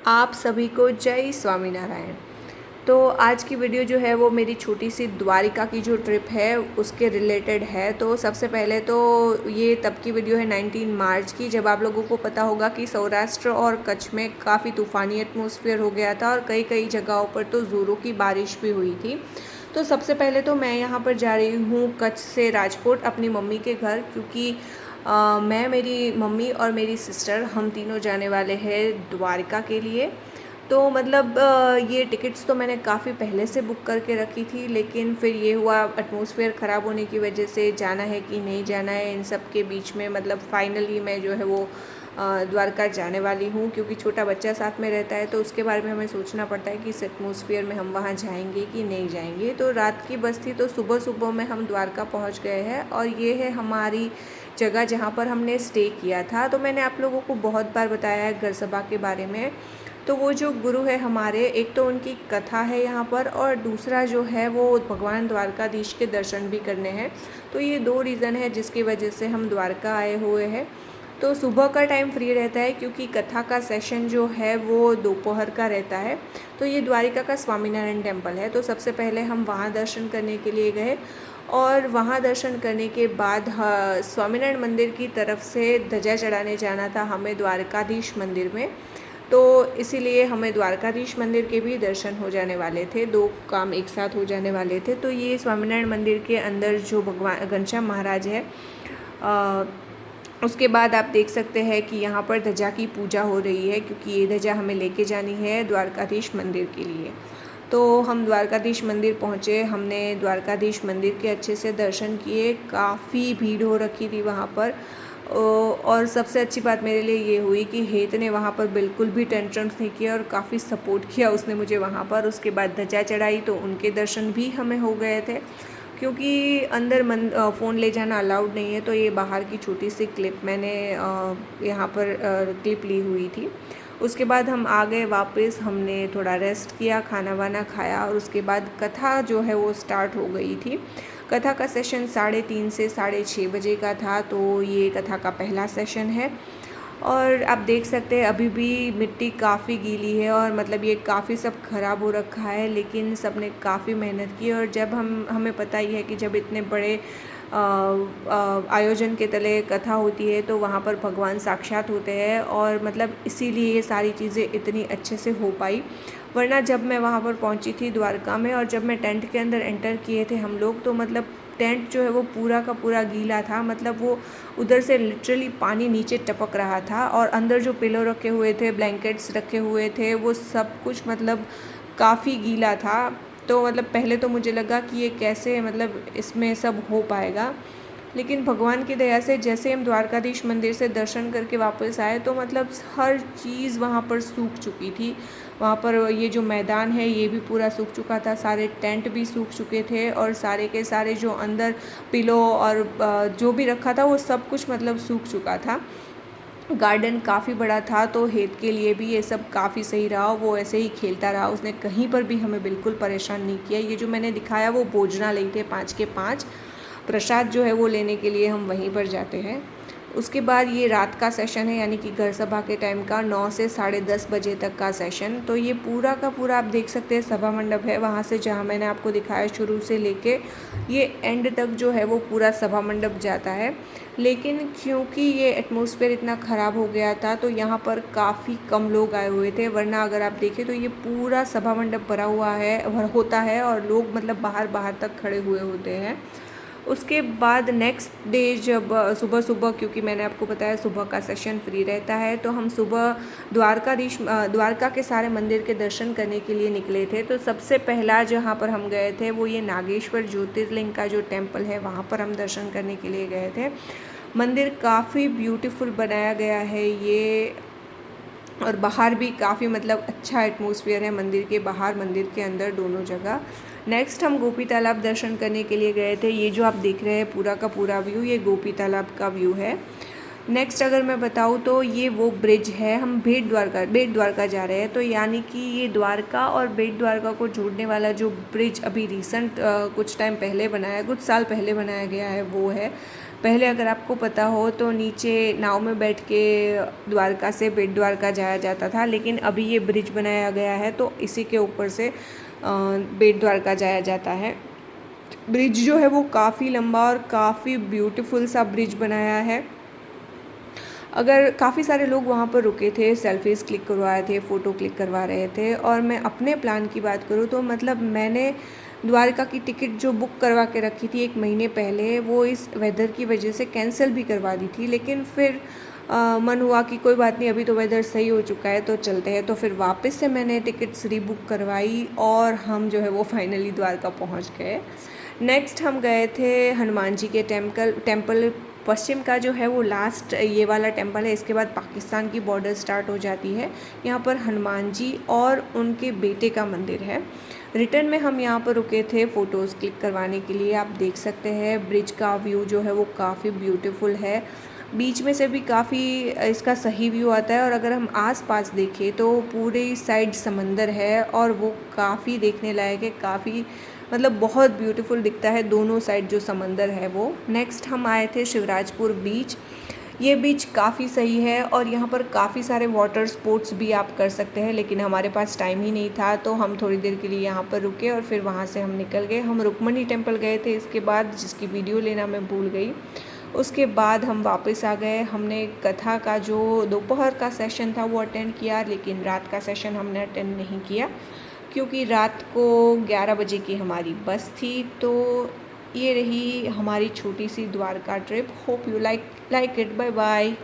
आप सभी को जय स्वामीनारायण। तो आज की वीडियो जो है वो मेरी छोटी सी द्वारिका की जो ट्रिप है उसके रिलेटेड है। तो सबसे पहले तो ये तब की वीडियो है 19 मार्च की, जब आप लोगों को पता होगा कि सौराष्ट्र और कच्छ में काफ़ी तूफ़ानी एटमॉस्फेयर हो गया था और कई कई जगहों पर तो ज़ोरों की बारिश भी हुई थी। तो सबसे पहले तो मैं यहाँ पर जा रही हूँ कच्छ से राजकोट अपनी मम्मी के घर, क्योंकि मैं, मेरी मम्मी और मेरी सिस्टर, हम तीनों जाने वाले हैं द्वारिका के लिए। तो मतलब ये टिकट्स तो मैंने काफ़ी पहले से बुक करके रखी थी, लेकिन फिर ये हुआ एटमॉस्फेयर ख़राब होने की वजह से जाना है कि नहीं जाना है, इन सब के बीच में मतलब फाइनली मैं जो है वो द्वारका जाने वाली हूँ। क्योंकि छोटा बच्चा साथ में रहता है तो उसके बारे में हमें सोचना पड़ता है कि इस एटमॉस्फेयर में हम वहाँ जाएंगे कि नहीं जाएंगे। तो रात की बस थी, तो सुबह सुबह में हम द्वारका पहुँच गए हैं और ये है हमारी जगह जहाँ पर हमने स्टे किया था। तो मैंने आप लोगों को बहुत बार बताया है घर सभा के बारे में। तो वो जो गुरु है हमारे, एक तो उनकी कथा है यहाँ पर और दूसरा जो है वो भगवान द्वारकाधीश के दर्शन भी करने हैं। तो ये दो रीज़न है जिसकी वजह से हम द्वारका आए हुए हैं। तो सुबह का टाइम फ्री रहता है क्योंकि कथा का सेशन जो है वो दोपहर का रहता है। तो ये द्वारिका का स्वामीनारायण टेम्पल है, तो सबसे पहले हम वहाँ दर्शन करने के लिए गए और वहाँ दर्शन करने के बाद स्वामीनारायण मंदिर की तरफ से ध्वजा चढ़ाने जाना था हमें द्वारकाधीश मंदिर में। तो इसीलिए हमें द्वारकाधीश मंदिर के भी दर्शन हो जाने वाले थे, दो काम एक साथ हो जाने वाले थे। तो ये स्वामीनारायण मंदिर के अंदर जो भगवान घनश्याम महाराज है, उसके बाद आप देख सकते हैं कि यहाँ पर ध्वजा की पूजा हो रही है, क्योंकि ये ध्वजा हमें लेके जानी है द्वारकाधीश मंदिर के लिए। तो हम द्वारकाधीश मंदिर पहुँचे, हमने द्वारकाधीश मंदिर के अच्छे से दर्शन किए। काफ़ी भीड़ हो रखी थी वहाँ पर। और सबसे अच्छी बात मेरे लिए ये हुई कि हेत ने वहाँ पर बिल्कुल भी टेंशन नहीं किया और काफ़ी सपोर्ट किया उसने मुझे वहाँ पर। उसके बाद ध्वजा चढ़ाई तो उनके दर्शन भी हमें हो गए थे, क्योंकि अंदर फ़ोन ले जाना अलाउड नहीं है। तो ये बाहर की छोटी सी क्लिप मैंने यहाँ पर क्लिप ली हुई थी। उसके बाद हम आ गए वापस, हमने थोड़ा रेस्ट किया, खाना वाना खाया और उसके बाद कथा जो है वो स्टार्ट हो गई थी। कथा का सेशन 3:30 से 6:30 बजे का था। तो ये कथा का पहला सेशन है और आप देख सकते हैं अभी भी मिट्टी काफ़ी गीली है और मतलब ये काफ़ी सब ख़राब हो रखा है, लेकिन सब ने काफ़ी मेहनत की। और जब हमें पता ही है कि जब इतने बड़े आयोजन के तले कथा होती है तो वहाँ पर भगवान साक्षात होते हैं और मतलब इसीलिए ये सारी चीज़ें इतनी अच्छे से हो पाई। वरना जब मैं वहाँ पर पहुँची थी द्वारका में और जब मैं टेंट के अंदर एंटर किए थे हम लोग, तो मतलब टेंट जो है वो पूरा का पूरा गीला था। मतलब वो उधर से लिटरली पानी नीचे टपक रहा था और अंदर जो पिलो रखे हुए थे, ब्लैंकेट्स रखे हुए थे, वो सब कुछ मतलब काफ़ी गीला था। तो मतलब पहले तो मुझे लगा कि ये कैसे मतलब इसमें सब हो पाएगा, लेकिन भगवान की दया से जैसे हम द्वारकाधीश मंदिर से दर्शन करके वापस आए तो मतलब हर चीज़ वहाँ पर सूख चुकी थी। वहाँ पर ये जो मैदान है ये भी पूरा सूख चुका था, सारे टेंट भी सूख चुके थे और सारे के सारे जो अंदर पिलो और जो भी रखा था वो सब कुछ मतलब सूख चुका था। गार्डन काफ़ी बड़ा था तो हेत के लिए भी ये सब काफ़ी सही रहा, वो ऐसे ही खेलता रहा, उसने कहीं पर भी हमें बिल्कुल परेशान नहीं किया। ये जो मैंने दिखाया वो भोजनालय थे 5 के 5, प्रसाद जो है वो लेने के लिए हम वहीं पर जाते हैं। उसके बाद ये रात का सेशन है, यानी कि घर सभा के टाइम का 9 से 10:30 बजे तक का सेशन। तो ये पूरा का पूरा आप देख सकते हैं सभा मंडप है, वहाँ से जहाँ मैंने आपको दिखाया शुरू से लेके ये एंड तक जो है वो पूरा सभा मंडप जाता है। लेकिन क्योंकि ये एटमॉस्फेयर इतना ख़राब हो गया था तो यहाँ पर काफ़ी कम लोग आए हुए थे, वरना अगर आप देखें तो ये पूरा सभा मंडप भरा हुआ है होता है और लोग मतलब बाहर बाहर तक खड़े हुए होते हैं। उसके बाद नेक्स्ट डे जब सुबह सुबह, क्योंकि मैंने आपको बताया सुबह का सेशन फ्री रहता है, तो हम सुबह द्वारका के सारे मंदिर के दर्शन करने के लिए निकले थे। तो सबसे पहला जहाँ पर हम गए थे वो ये नागेश्वर ज्योतिर्लिंग का जो टेम्पल है वहाँ पर हम दर्शन करने के लिए गए थे। मंदिर काफ़ी ब्यूटीफुल बनाया गया है ये, और बाहर भी काफ़ी मतलब अच्छा एटमॉस्फेयर है मंदिर के बाहर, मंदिर के अंदर, दोनों जगह। नेक्स्ट हम गोपी तालाब दर्शन करने के लिए गए थे। ये जो आप देख रहे हैं पूरा का पूरा व्यू, ये गोपी तालाब का व्यू है। नेक्स्ट अगर मैं बताऊँ तो ये वो ब्रिज है, हम बेट द्वारका जा रहे हैं, तो यानी कि ये द्वारका और बेट द्वारका को जोड़ने वाला जो ब्रिज अभी रिसेंट कुछ टाइम पहले बनाया, कुछ साल पहले बनाया गया है वो है। पहले अगर आपको पता हो तो नीचे नाव में बैठ के द्वारका से बेट द्वारका जाया जाता था, लेकिन अभी ये ब्रिज बनाया गया है तो इसी के ऊपर से बेट द्वारका जाया जाता है। ब्रिज जो है वो काफ़ी लंबा और काफ़ी ब्यूटीफुल सा ब्रिज बनाया है। अगर काफ़ी सारे लोग वहाँ पर रुके थे, सेल्फीज़ क्लिक करवा रहे थे, फ़ोटो क्लिक करवा रहे थे। और मैं अपने प्लान की बात करूँ तो मतलब मैंने द्वारका की टिकट जो बुक करवा के रखी थी 1 महीने पहले, वो इस वेदर की वजह से कैंसिल भी करवा दी थी। लेकिन फिर मन हुआ कि कोई बात नहीं, अभी तो वेदर सही हो चुका है तो चलते हैं। तो फिर वापस से मैंने टिकट्स रीबुक करवाई और हम जो है वो फाइनली द्वारका पहुँच गए। नेक्स्ट हम गए थे हनुमान जी के टेम्पल। पश्चिम का जो है वो लास्ट ये वाला टेम्पल है, इसके बाद पाकिस्तान की बॉर्डर स्टार्ट हो जाती है। यहाँ पर हनुमान जी और उनके बेटे का मंदिर है। रिटर्न में हम यहाँ पर रुके थे फ़ोटोज़ क्लिक करवाने के लिए। आप देख सकते हैं ब्रिज का व्यू जो है वो काफ़ी ब्यूटीफुल है। बीच में से भी काफ़ी इसका सही व्यू आता है। और अगर हम आस-पास देखें तो पूरी साइड समंदर है और वो काफ़ी देखने लायक है, काफ़ी मतलब बहुत ब्यूटीफुल दिखता है दोनों साइड जो समंदर है वो। नेक्स्ट हम आए थे शिवराजपुर बीच। ये बीच काफ़ी सही है और यहाँ पर काफ़ी सारे वाटर स्पोर्ट्स भी आप कर सकते हैं, लेकिन हमारे पास टाइम ही नहीं था तो हम थोड़ी देर के लिए यहाँ पर रुके और फिर वहाँ से हम निकल गए। हम रुक्मणी टेम्पल गए थे इसके बाद, जिसकी वीडियो लेना मैं भूल गई। उसके बाद हम वापस आ गए। हमने कथा का जो दोपहर का सेशन था वो अटेंड किया, लेकिन रात का सेशन हमने अटेंड नहीं किया क्योंकि रात को 11 बजे की हमारी बस थी। तो ये रही हमारी छोटी सी Dwarka trip. Hope you like it. Bye bye.